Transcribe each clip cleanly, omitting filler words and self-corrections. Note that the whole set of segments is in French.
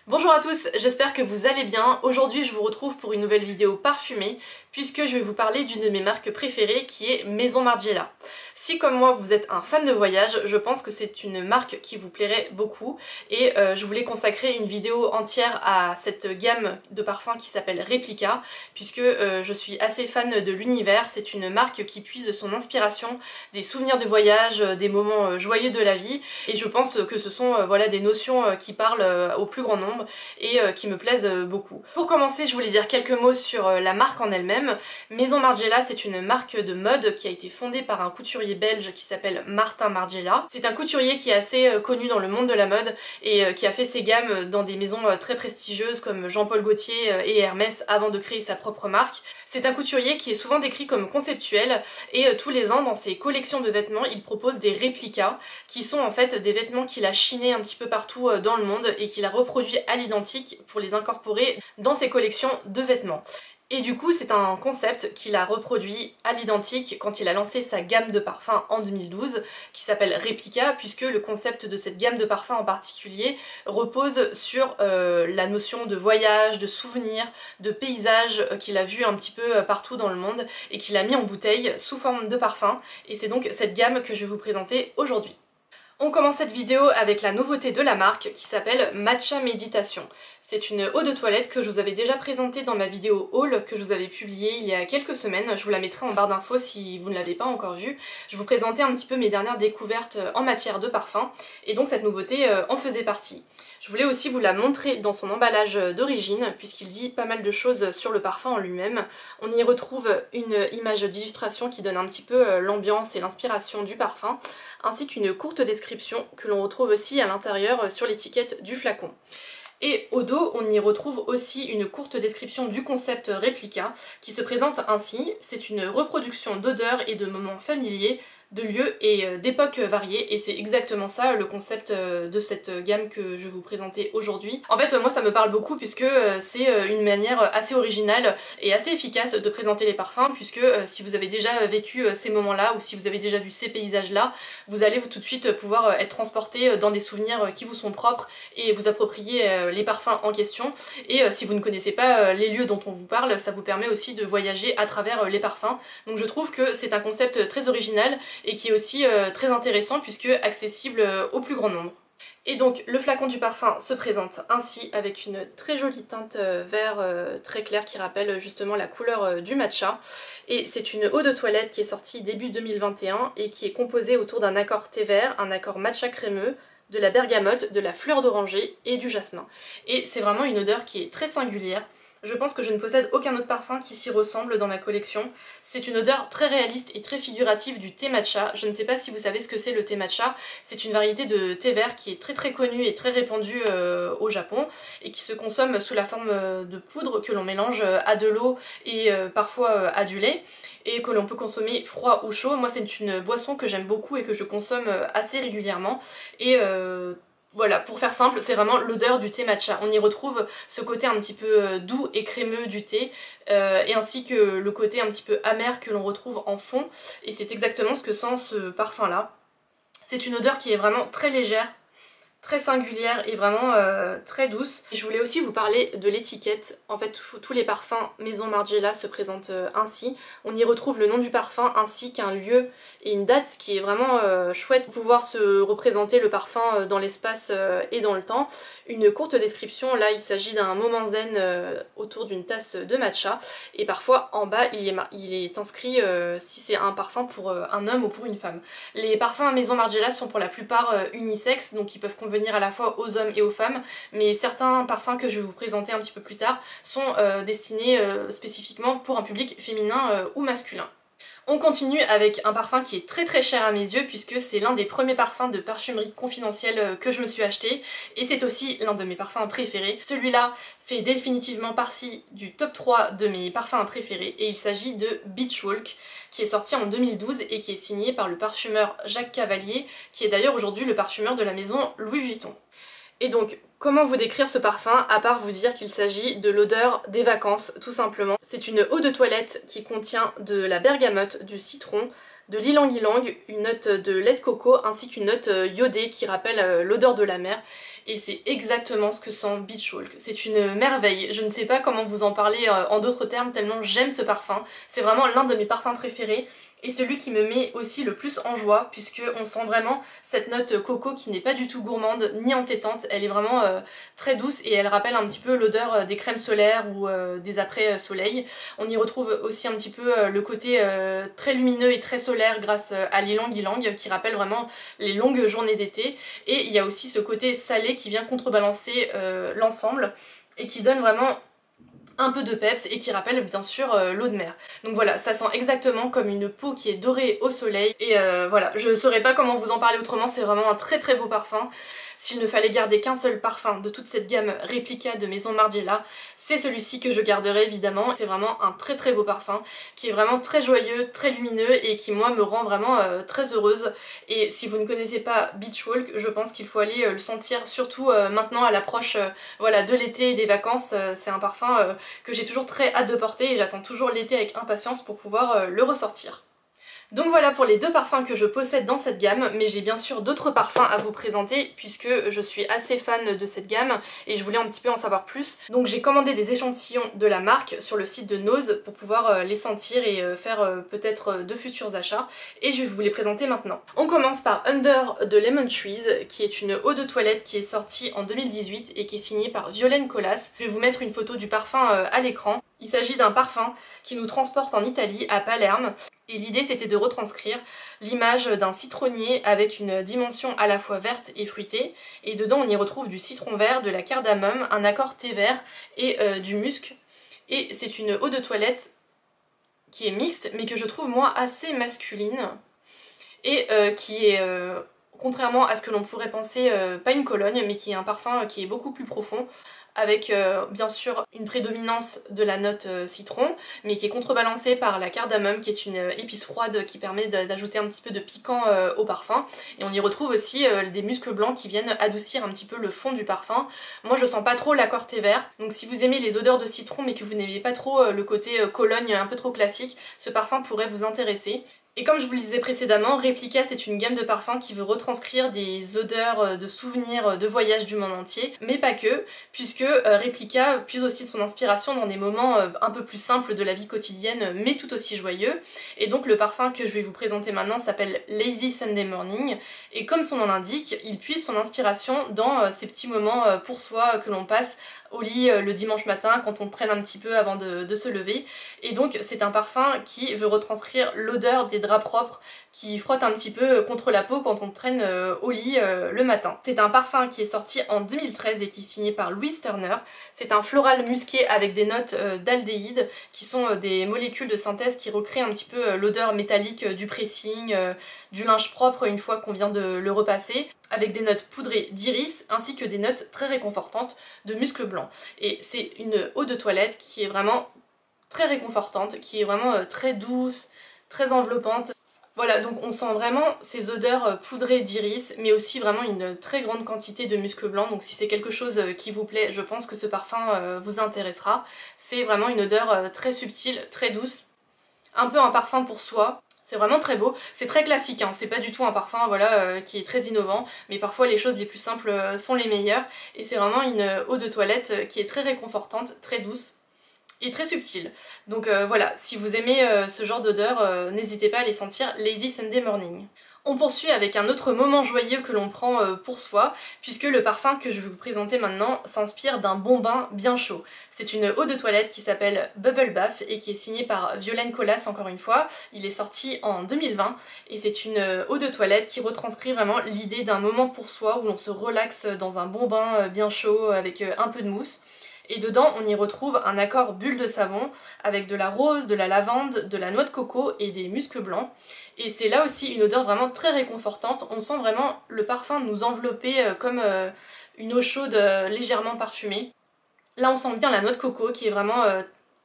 Bonjour à tous, j'espère que vous allez bien. Aujourd'hui je vous retrouve pour une nouvelle vidéo parfumée puisque je vais vous parler d'une de mes marques préférées qui est Maison Margiela. Si comme moi vous êtes un fan de voyage, je pense que c'est une marque qui vous plairait beaucoup et je voulais consacrer une vidéo entière à cette gamme de parfums qui s'appelle Replica puisque je suis assez fan de l'univers. C'est une marque qui puise son inspiration des souvenirs de voyage, des moments joyeux de la vie et je pense que ce sont voilà, des notions qui parlent au plus grand nombre et qui me plaisent beaucoup. Pour commencer, je voulais dire quelques mots sur la marque en elle-même. Maison Margiela, c'est une marque de mode qui a été fondée par un couturier belge qui s'appelle Martin Margiela. C'est un couturier qui est assez connu dans le monde de la mode et qui a fait ses gammes dans des maisons très prestigieuses comme Jean-Paul Gaultier et Hermès avant de créer sa propre marque. C'est un couturier qui est souvent décrit comme conceptuel et tous les ans dans ses collections de vêtements il propose des réplicas qui sont en fait des vêtements qu'il a chinés un petit peu partout dans le monde et qu'il a reproduits à l'identique pour les incorporer dans ses collections de vêtements. Et du coup c'est un concept qu'il a reproduit à l'identique quand il a lancé sa gamme de parfums en 2012 qui s'appelle Replica puisque le concept de cette gamme de parfums en particulier repose sur la notion de voyage, de souvenirs, de paysages qu'il a vu un petit peu partout dans le monde et qu'il a mis en bouteille sous forme de parfum et c'est donc cette gamme que je vais vous présenter aujourd'hui. On commence cette vidéo avec la nouveauté de la marque qui s'appelle Matcha Méditation. C'est une eau de toilette que je vous avais déjà présentée dans ma vidéo haul que je vous avais publiée il y a quelques semaines. Je vous la mettrai en barre d'infos si vous ne l'avez pas encore vue. Je vous présentais un petit peu mes dernières découvertes en matière de parfum et donc cette nouveauté en faisait partie. Je voulais aussi vous la montrer dans son emballage d'origine puisqu'il dit pas mal de choses sur le parfum en lui-même. On y retrouve une image d'illustration qui donne un petit peu l'ambiance et l'inspiration du parfum ainsi qu'une courte description que l'on retrouve aussi à l'intérieur sur l'étiquette du flacon. Et au dos, on y retrouve aussi une courte description du concept Replica qui se présente ainsi. C'est une reproduction d'odeurs et de moments familiers, de lieux et d'époques variées et c'est exactement ça le concept de cette gamme que je vais vous présenter aujourd'hui. En fait moi ça me parle beaucoup puisque c'est une manière assez originale et assez efficace de présenter les parfums puisque si vous avez déjà vécu ces moments-là ou si vous avez déjà vu ces paysages-là, vous allez tout de suite pouvoir être transporté dans des souvenirs qui vous sont propres et vous approprier les parfums en question et si vous ne connaissez pas les lieux dont on vous parle, ça vous permet aussi de voyager à travers les parfums. Donc je trouve que c'est un concept très original et qui est aussi très intéressant puisque accessible au plus grand nombre. Et donc le flacon du parfum se présente ainsi avec une très jolie teinte vert très claire qui rappelle justement la couleur du matcha. Et c'est une eau de toilette qui est sortie début 2021 et qui est composée autour d'un accord thé vert, un accord matcha crémeux, de la bergamote, de la fleur d'oranger et du jasmin. Et c'est vraiment une odeur qui est très singulière. Je pense que je ne possède aucun autre parfum qui s'y ressemble dans ma collection. C'est une odeur très réaliste et très figurative du thé matcha. Je ne sais pas si vous savez ce que c'est le thé matcha. C'est une variété de thé vert qui est très connue et très répandue au Japon et qui se consomme sous la forme de poudre que l'on mélange à de l'eau et parfois à du lait et que l'on peut consommer froid ou chaud. Moi c'est une boisson que j'aime beaucoup et que je consomme assez régulièrement et voilà, pour faire simple, c'est vraiment l'odeur du thé matcha. On y retrouve ce côté un petit peu doux et crémeux du thé, et ainsi que le côté un petit peu amer que l'on retrouve en fond, et c'est exactement ce que sent ce parfum-là. C'est une odeur qui est vraiment très légère, très singulière et vraiment très douce. Et je voulais aussi vous parler de l'étiquette. En fait, tous les parfums Maison Margiela se présentent ainsi. On y retrouve le nom du parfum ainsi qu'un lieu et une date, ce qui est vraiment chouette pour pouvoir se représenter le parfum dans l'espace et dans le temps. Une courte description, là il s'agit d'un moment zen autour d'une tasse de matcha et parfois en bas il est inscrit si c'est un parfum pour un homme ou pour une femme. Les parfums Maison Margiela sont pour la plupart unisexes, donc ils peuvent convenir à la fois aux hommes et aux femmes, mais certains parfums que je vais vous présenter un petit peu plus tard sont destinés spécifiquement pour un public féminin ou masculin. On continue avec un parfum qui est très cher à mes yeux puisque c'est l'un des premiers parfums de parfumerie confidentielle que je me suis acheté et c'est aussi l'un de mes parfums préférés. Celui-là fait définitivement partie du top 3 de mes parfums préférés et il s'agit de Beach Walk qui est sorti en 2012 et qui est signé par le parfumeur Jacques Cavalier qui est d'ailleurs aujourd'hui le parfumeur de la maison Louis Vuitton. Et donc, comment vous décrire ce parfum à part vous dire qu'il s'agit de l'odeur des vacances, tout simplement. C'est une eau de toilette qui contient de la bergamote, du citron, de l'ylang-ylang, une note de lait de coco ainsi qu'une note iodée qui rappelle l'odeur de la mer. et c'est exactement ce que sent Beach Walk. C'est une merveille, je ne sais pas comment vous en parler en d'autres termes tellement j'aime ce parfum. C'est vraiment l'un de mes parfums préférés. Et celui qui me met aussi le plus en joie, puisque on sent vraiment cette note coco qui n'est pas du tout gourmande ni entêtante. Elle est vraiment très douce et elle rappelle un petit peu l'odeur des crèmes solaires ou des après-soleil. On y retrouve aussi un petit peu le côté très lumineux et très solaire grâce à l'ylang ylang qui rappelle vraiment les longues journées d'été. Et il y a aussi ce côté salé qui vient contrebalancer l'ensemble et qui donne vraiment un peu de peps et qui rappelle bien sûr l'eau de mer. Donc voilà, ça sent exactement comme une peau qui est dorée au soleil et voilà, je saurais pas comment vous en parler autrement, c'est vraiment un très très beau parfum. S'il ne fallait garder qu'un seul parfum de toute cette gamme Replica de Maison Margiela, c'est celui-ci que je garderai évidemment. C'est vraiment un très très beau parfum qui est vraiment très joyeux, très lumineux et qui moi me rend vraiment très heureuse. Et si vous ne connaissez pas Beach Walk, je pense qu'il faut aller le sentir surtout maintenant à l'approche voilà, de l'été et des vacances. C'est un parfum que j'ai toujours très hâte de porter et j'attends toujours l'été avec impatience pour pouvoir le ressortir. Donc voilà pour les deux parfums que je possède dans cette gamme, mais j'ai bien sûr d'autres parfums à vous présenter puisque je suis assez fan de cette gamme et je voulais un petit peu en savoir plus. Donc j'ai commandé des échantillons de la marque sur le site de Nose pour pouvoir les sentir et faire peut-être de futurs achats et je vais vous les présenter maintenant. On commence par Under de Lemon Trees qui est une eau de toilette qui est sortie en 2018 et qui est signée par Violaine Colas. Je vais vous mettre une photo du parfum à l'écran. Il s'agit d'un parfum qui nous transporte en Italie, à Palerme. Et l'idée c'était de retranscrire l'image d'un citronnier avec une dimension à la fois verte et fruitée. Et dedans on y retrouve du citron vert, de la cardamome, un accord thé vert et du musc. Et c'est une eau de toilette qui est mixte mais que je trouve moi assez masculine. Et qui est, contrairement à ce que l'on pourrait penser, pas une cologne mais qui est un parfum qui est beaucoup plus profond. Avec bien sûr une prédominance de la note citron, mais qui est contrebalancée par la cardamome, qui est une épice froide qui permet d'ajouter un petit peu de piquant au parfum. Et on y retrouve aussi des muscles blancs qui viennent adoucir un petit peu le fond du parfum. Moi je sens pas trop l'accord thé vert, donc si vous aimez les odeurs de citron mais que vous n'aimez pas trop le côté Cologne un peu trop classique, ce parfum pourrait vous intéresser. Et comme je vous le disais précédemment, Replica c'est une gamme de parfums qui veut retranscrire des odeurs de souvenirs de voyage du monde entier, mais pas que, puisque Replica puise aussi son inspiration dans des moments un peu plus simples de la vie quotidienne, mais tout aussi joyeux. Et donc le parfum que je vais vous présenter maintenant s'appelle Lazy Sunday Morning, et comme son nom l'indique, il puise son inspiration dans ces petits moments pour soi que l'on passe au lit le dimanche matin quand on traîne un petit peu avant de se lever. Et donc c'est un parfum qui veut retranscrire l'odeur des draps propres qui frottent un petit peu contre la peau quand on traîne au lit le matin. C'est un parfum qui est sorti en 2013 et qui est signé par Louise Turner. C'est un floral musqué avec des notes d'aldéhyde qui sont des molécules de synthèse qui recréent un petit peu l'odeur métallique du pressing, du linge propre une fois qu'on vient de le repasser, avec des notes poudrées d'iris ainsi que des notes très réconfortantes de muscles blancs. Et c'est une eau de toilette qui est vraiment très réconfortante, qui est vraiment très douce, très enveloppante. Voilà, donc on sent vraiment ces odeurs poudrées d'iris, mais aussi vraiment une très grande quantité de muscles blancs, donc si c'est quelque chose qui vous plaît, je pense que ce parfum vous intéressera. C'est vraiment une odeur très subtile, très douce, un peu un parfum pour soi. C'est vraiment très beau, c'est très classique, hein. C'est pas du tout un parfum voilà, qui est très innovant, mais parfois les choses les plus simples sont les meilleures, et c'est vraiment une eau de toilette qui est très réconfortante, très douce, et très subtile. Donc voilà, si vous aimez ce genre d'odeur, n'hésitez pas à les sentir Lazy Sunday Morning. On poursuit avec un autre moment joyeux que l'on prend pour soi, puisque le parfum que je vais vous présenter maintenant s'inspire d'un bon bain bien chaud. C'est une eau de toilette qui s'appelle Bubble Bath et qui est signée par Violaine Colas encore une fois. Il est sorti en 2020 et c'est une eau de toilette qui retranscrit vraiment l'idée d'un moment pour soi où l'on se relaxe dans un bon bain bien chaud avec un peu de mousse. Et dedans on y retrouve un accord bulle de savon avec de la rose, de la lavande, de la noix de coco et des muscles blancs. Et c'est là aussi une odeur vraiment très réconfortante, on sent vraiment le parfum nous envelopper comme une eau chaude légèrement parfumée. Là on sent bien la noix de coco qui est vraiment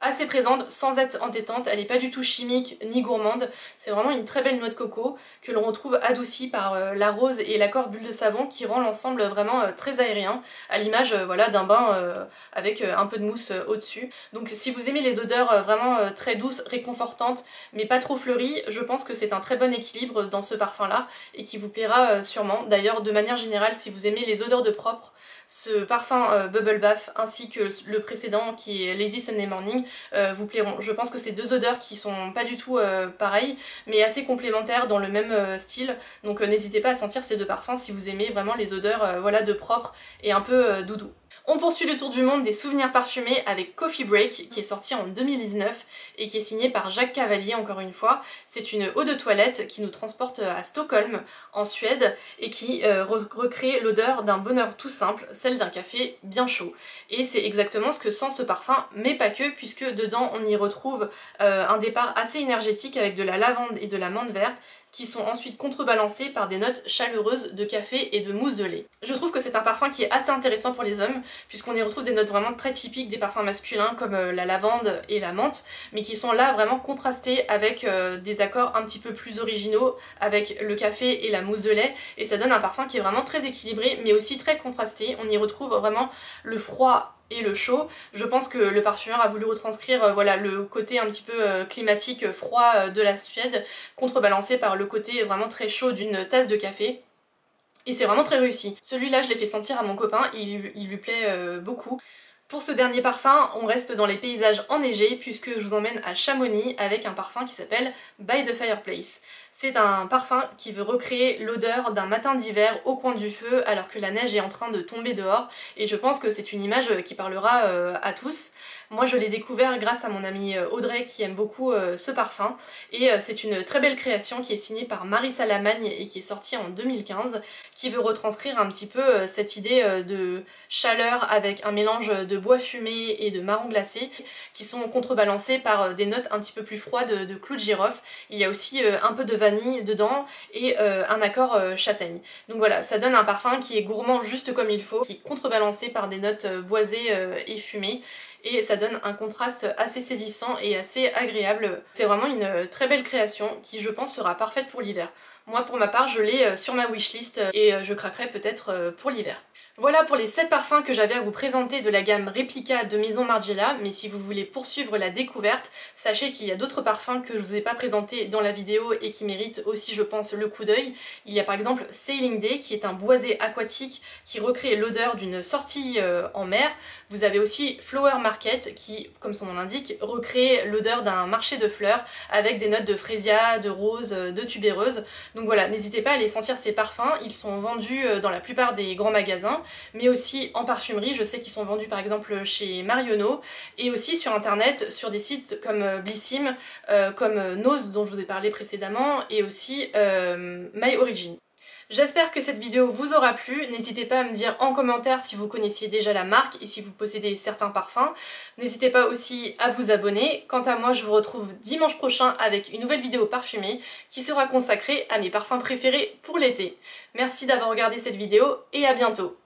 assez présente sans être entêtante, elle n'est pas du tout chimique ni gourmande, c'est vraiment une très belle noix de coco que l'on retrouve adoucie par la rose et l'accord bulle de savon qui rend l'ensemble vraiment très aérien, à l'image voilà, d'un bain avec un peu de mousse au-dessus. Donc si vous aimez les odeurs vraiment très douces, réconfortantes, mais pas trop fleuries, je pense que c'est un très bon équilibre dans ce parfum là et qui vous plaira sûrement. D'ailleurs de manière générale, si vous aimez les odeurs de propre, ce parfum Bubble Bath ainsi que le précédent qui est Lazy Sunday Morning vous plairont. Je pense que c'est deux odeurs qui sont pas du tout pareilles mais assez complémentaires dans le même style, donc n'hésitez pas à sentir ces deux parfums si vous aimez vraiment les odeurs voilà, de propre et un peu doudou. On poursuit le tour du monde des souvenirs parfumés avec Coffee Break qui est sorti en 2019 et qui est signé par Jacques Cavalier encore une fois. C'est une eau de toilette qui nous transporte à Stockholm en Suède et qui recrée l'odeur d'un bonheur tout simple, celle d'un café bien chaud. Et c'est exactement ce que sent ce parfum, mais pas que, puisque dedans on y retrouve un départ assez énergétique avec de la lavande et de la menthe verte qui sont ensuite contrebalancées par des notes chaleureuses de café et de mousse de lait. Je trouve que c'est un parfum qui est assez intéressant pour les hommes, puisqu'on y retrouve des notes vraiment très typiques des parfums masculins comme la lavande et la menthe, mais qui sont là vraiment contrastés avec des accords un petit peu plus originaux, avec le café et la mousse de lait, et ça donne un parfum qui est vraiment très équilibré, mais aussi très contrasté. On y retrouve vraiment le froid et le chaud. Je pense que le parfumeur a voulu retranscrire voilà, le côté un petit peu climatique froid de la Suède, contrebalancé par le côté vraiment très chaud d'une tasse de café. Et c'est vraiment très réussi. Celui-là je l'ai fait sentir à mon copain, il lui plaît beaucoup. Pour ce dernier parfum, on reste dans les paysages enneigés puisque je vous emmène à Chamonix avec un parfum qui s'appelle By the Fireplace. C'est un parfum qui veut recréer l'odeur d'un matin d'hiver au coin du feu alors que la neige est en train de tomber dehors, et je pense que c'est une image qui parlera à tous. Moi je l'ai découvert grâce à mon amie Audrey qui aime beaucoup ce parfum, et c'est une très belle création qui est signée par Marissa Lamagne et qui est sortie en 2015, qui veut retranscrire un petit peu cette idée de chaleur avec un mélange de bois fumé et de marron glacé qui sont contrebalancés par des notes un petit peu plus froides de clous de girofle. Il y a aussi un peu de vanille dedans et un accord châtaigne. Donc voilà, ça donne un parfum qui est gourmand juste comme il faut, qui est contrebalancé par des notes boisées et fumées, et ça donne un contraste assez saisissant et assez agréable. C'est vraiment une très belle création qui je pense sera parfaite pour l'hiver. Moi pour ma part je l'ai sur ma wishlist et je craquerai peut-être pour l'hiver. Voilà pour les 7 parfums que j'avais à vous présenter de la gamme Replica de Maison Margiela, mais si vous voulez poursuivre la découverte, sachez qu'il y a d'autres parfums que je vous ai pas présentés dans la vidéo et qui méritent aussi je pense le coup d'œil. Il y a par exemple Sailing Day qui est un boisé aquatique qui recrée l'odeur d'une sortie en mer. Vous avez aussi Flower Market qui, comme son nom l'indique, recrée l'odeur d'un marché de fleurs avec des notes de frésia, de rose, de tubéreuse. Donc voilà, n'hésitez pas à aller sentir ces parfums, ils sont vendus dans la plupart des grands magasins, mais aussi en parfumerie. Je sais qu'ils sont vendus par exemple chez Marionneau et aussi sur internet sur des sites comme Blissim, comme Nose dont je vous ai parlé précédemment, et aussi My Origin. J'espère que cette vidéo vous aura plu, n'hésitez pas à me dire en commentaire si vous connaissiez déjà la marque et si vous possédez certains parfums. N'hésitez pas aussi à vous abonner. Quant à moi, je vous retrouve dimanche prochain avec une nouvelle vidéo parfumée qui sera consacrée à mes parfums préférés pour l'été. Merci d'avoir regardé cette vidéo et à bientôt.